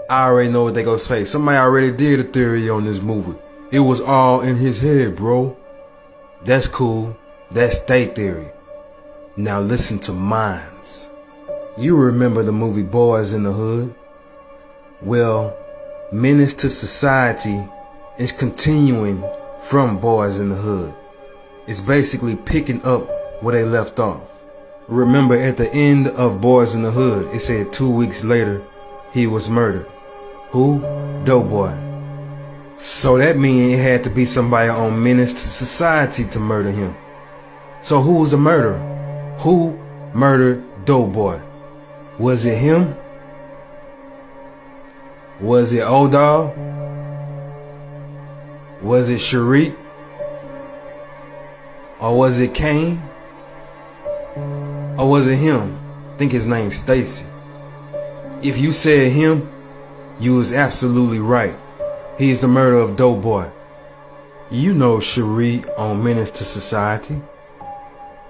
I already know what they gonna say. Somebody already did a theory on this movie. It was all in his head, bro. That's cool. That's their theory. Now listen to mine's. You remember the movie Boys in the Hood? Well, Menace to Society is continuing from Boys in the Hood. It's basically picking up where they left off. Remember at the end of Boys in the Hood, it said 2 weeks later, he was murdered. Who? Doughboy. So that means it had to be somebody on Menace to Society to murder him. So who was the murderer? Who murdered Doughboy? Was it him? Was it O'Dog? Was it Sharik? Or was it Kane? Or was it him? I think his name's Stacy. If you said him, you was absolutely right. He's the murderer of Doughboy. You know Sharik on Menace to Society.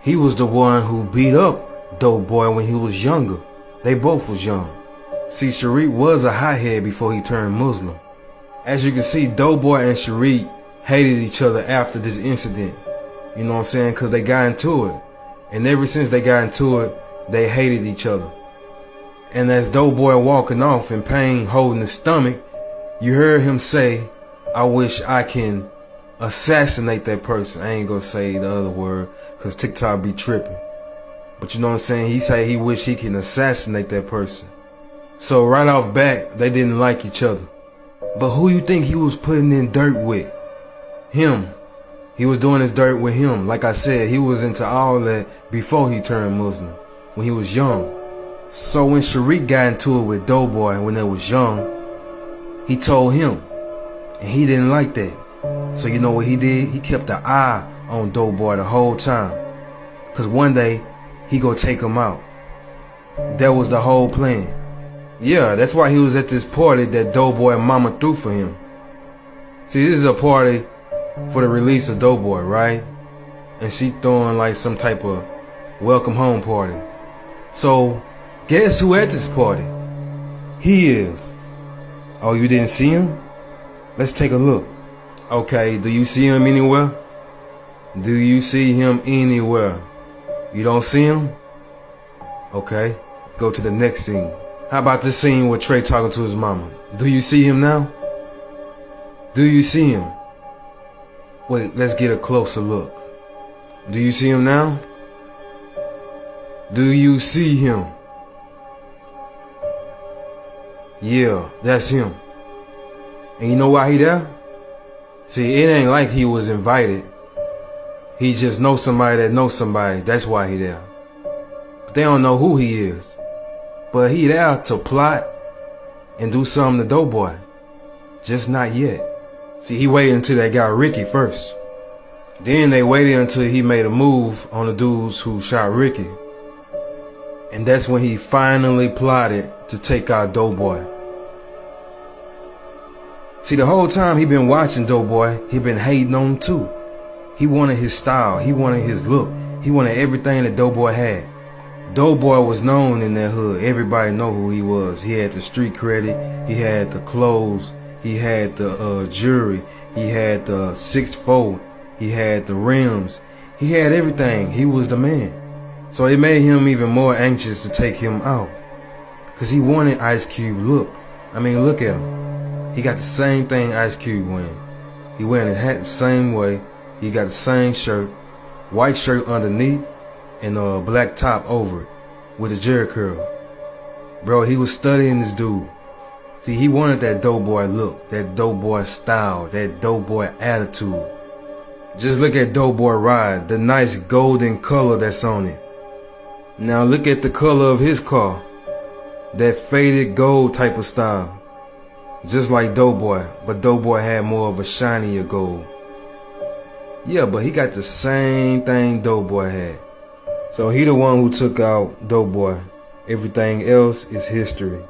He was the one who beat up Doughboy when he was younger. They both was young. See, Sharik was a hothead before he turned Muslim. As you can see, Doughboy and Sharik hated each other after this incident. You know what I'm saying? Because they got into it. And ever since they got into it, they hated each other. And as Doughboy walking off in pain, holding his stomach, you heard him say, "I wish I can assassinate that person." I ain't gonna say the other word, cause TikTok be tripping. But you know what I'm saying? He said he wish he can assassinate that person. So right off back, they didn't like each other. But who you think he was putting in dirt with? Him. He was doing his dirt with him. Like I said, he was into all that before he turned Muslim, when he was young. So when Sharik got into it with Doughboy when they was young, he told him, and he didn't like that. So you know what he did? He kept an eye on Doughboy the whole time. Cause one day, he gonna take him out. That was the whole plan. Yeah, that's why he was at this party that Doughboy mama threw for him. See, this is a party for the release of Doughboy, right? And she throwing like some type of welcome home party. So, guess who at this party? He is. Oh, you didn't see him? Let's take a look. Okay, do you see him anywhere? Do you see him anywhere? You don't see him? Okay, let's go to the next scene. How about this scene with Trey talking to his mama? Do you see him now? Do you see him? Wait, let's get a closer look. Do you see him now? Do you see him? Yeah, that's him. And you know why he there? See, it ain't like he was invited. He just knows somebody that knows somebody. That's why he there. But they don't know who he is. But he there to plot and do something to Doughboy. Just not yet. See, he waited until they got Ricky first. Then they waited until he made a move on the dudes who shot Ricky. And that's when he finally plotted to take out Doughboy. See, the whole time he been watching Doughboy, he been hating on him too. He wanted his style, he wanted his look, he wanted everything that Doughboy had. Doughboy was known in that hood. Everybody know who he was. He had the street credit, he had the clothes, he had the jewelry, he had the 6'4", he had the rims, he had everything. He was the man. So it made him even more anxious to take him out. Cause he wanted Ice Cube look. I mean, look at him. He got the same thing Ice Cube wearing. He wearing his hat the same way. He got the same shirt, white shirt underneath, and a black top over it with a jerry curl. Bro, he was studying this dude. See, he wanted that Doughboy look, that Doughboy style, that Doughboy attitude. Just look at Doughboy ride, the nice golden color that's on it. Now look at the color of his car, that faded gold type of style. Just like Doughboy, but Doughboy had more of a shinier gold. Yeah, but he got the same thing Doughboy had. So he the one who took out Doughboy. Everything else is history.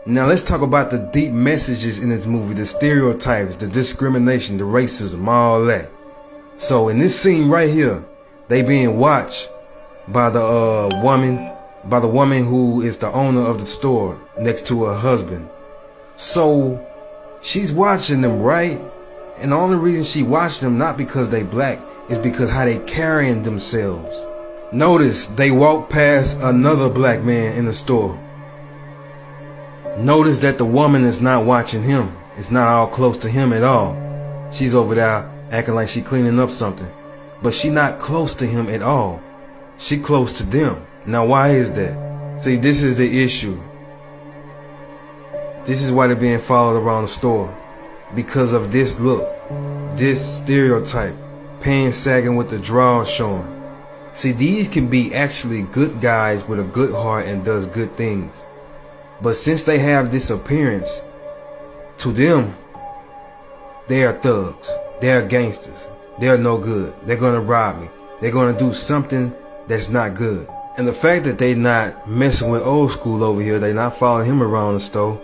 Now let's talk about the deep messages in this movie, the stereotypes, the discrimination, the racism, all that. So in this scene right here, they being watched by the woman who is the owner of the store next to her husband. So she's watching them, right? And the only reason she watched them, not because they black, is because how they carrying themselves. Notice they walk past another black man in the store. Notice that the woman is not watching him. It's not all close to him at all. She's over there acting like she cleaning up something. But she not close to him at all. She close to them. Now why is that? See, this is the issue. This is why they're being followed around the store. Because of this look. This stereotype. Pants sagging with the drawers showing. See, these can be actually good guys with a good heart and does good things. But since they have this appearance, to them, they are thugs. They are gangsters. They are no good. They're going to rob me. They're going to do something that's not good. And the fact that they not messing with old school over here, they not following him around the store,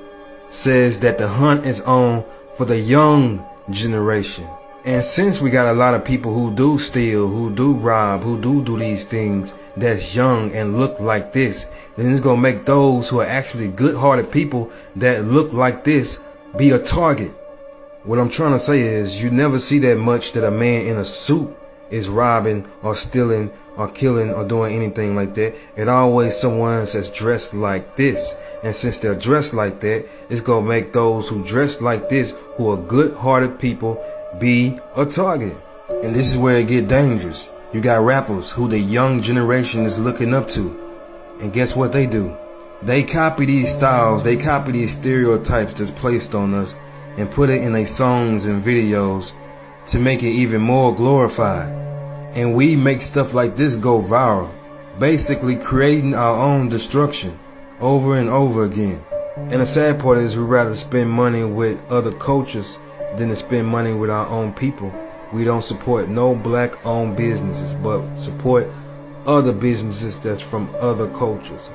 says that the hunt is on for the young generation. And since we got a lot of people who do steal, who do rob, who do these things that's young and look like this, then it's going to make those who are actually good-hearted people that look like this be a target. What I'm trying to say is you never see that much that a man in a suit is robbing or stealing or killing or doing anything like that. It always someone that's dressed like this. And since they're dressed like that, it's going to make those who dress like this, who are good-hearted people, be a target. And this is where it get dangerous. You got rappers who the young generation is looking up to. And guess what they do? They copy these styles, they copy these stereotypes that's placed on us and put it in their songs and videos to make it even more glorified. And we make stuff like this go viral, basically creating our own destruction over and over again. And the sad part is we'd rather spend money with other cultures than to spend money with our own people. We don't support no black owned businesses, but support other businesses that's from other cultures.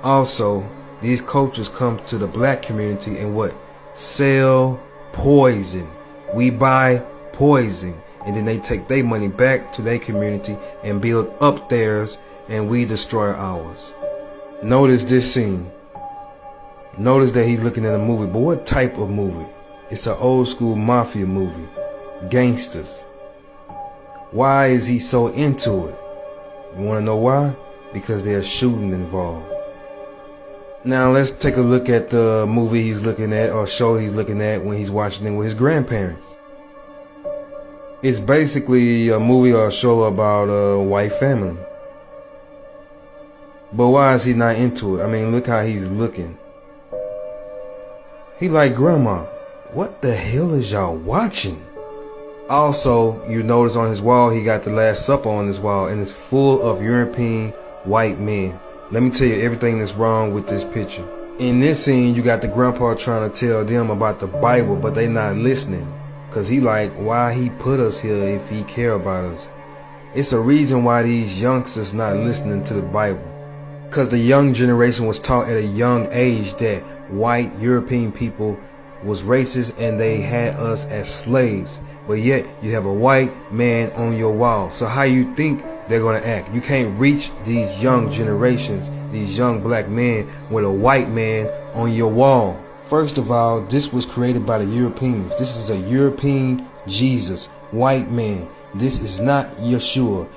Also, these cultures come to the black community and what? Sell poison. We buy poison, and then they take their money back to their community and build up theirs, and we destroy ours. Notice this scene. Notice that he's looking at a movie, but what type of movie? It's an old school mafia movie. Gangsters. Why is he so into it? You want to know why? Because there's shooting involved. Now let's take a look at the movie he's looking at, or show he's looking at when he's watching it with his grandparents. It's basically a movie or a show about a white family. But why is he not into it? I mean, look how he's looking. He like, Grandma, what the hell is y'all watching? Also, you notice on his wall, he got the Last Supper on his wall, and it's full of European white men. Let me tell you everything that's wrong with this picture. In this scene, you got the grandpa trying to tell them about the Bible, but they not listening. Cause he like, why he put us here if he care about us? It's a reason why these youngsters not listening to the Bible. Cause the young generation was taught at a young age that white European people was racist and they had us as slaves. But yet you have a white man on your wall. So how you think they're going to act? You can't reach these young generations, these young black men, with a white man on your wall. First of all, this was created by the Europeans. This is a European Jesus, white man. This is not Yeshua.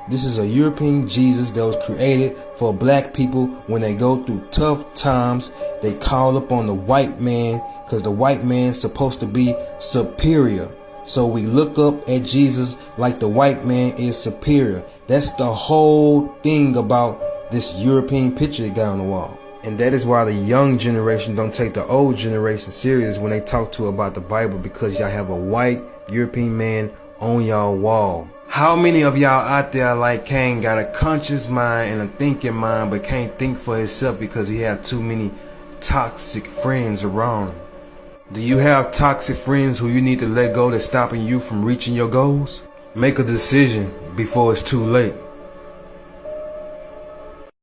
This is a European Jesus that was created for black people when they go through tough times. They call up on the white man because the white man's supposed to be superior. So we look up at Jesus like the white man is superior. That's the whole thing about this European picture they got on the wall. And that is why the young generation don't take the old generation serious when they talk to about the Bible, because y'all have a white European man on y'all wall. How many of y'all out there like Cain got a conscious mind and a thinking mind but can't think for himself because he have too many toxic friends around him? Do you have toxic friends who you need to let go that's stopping you from reaching your goals? Make a decision before it's too late.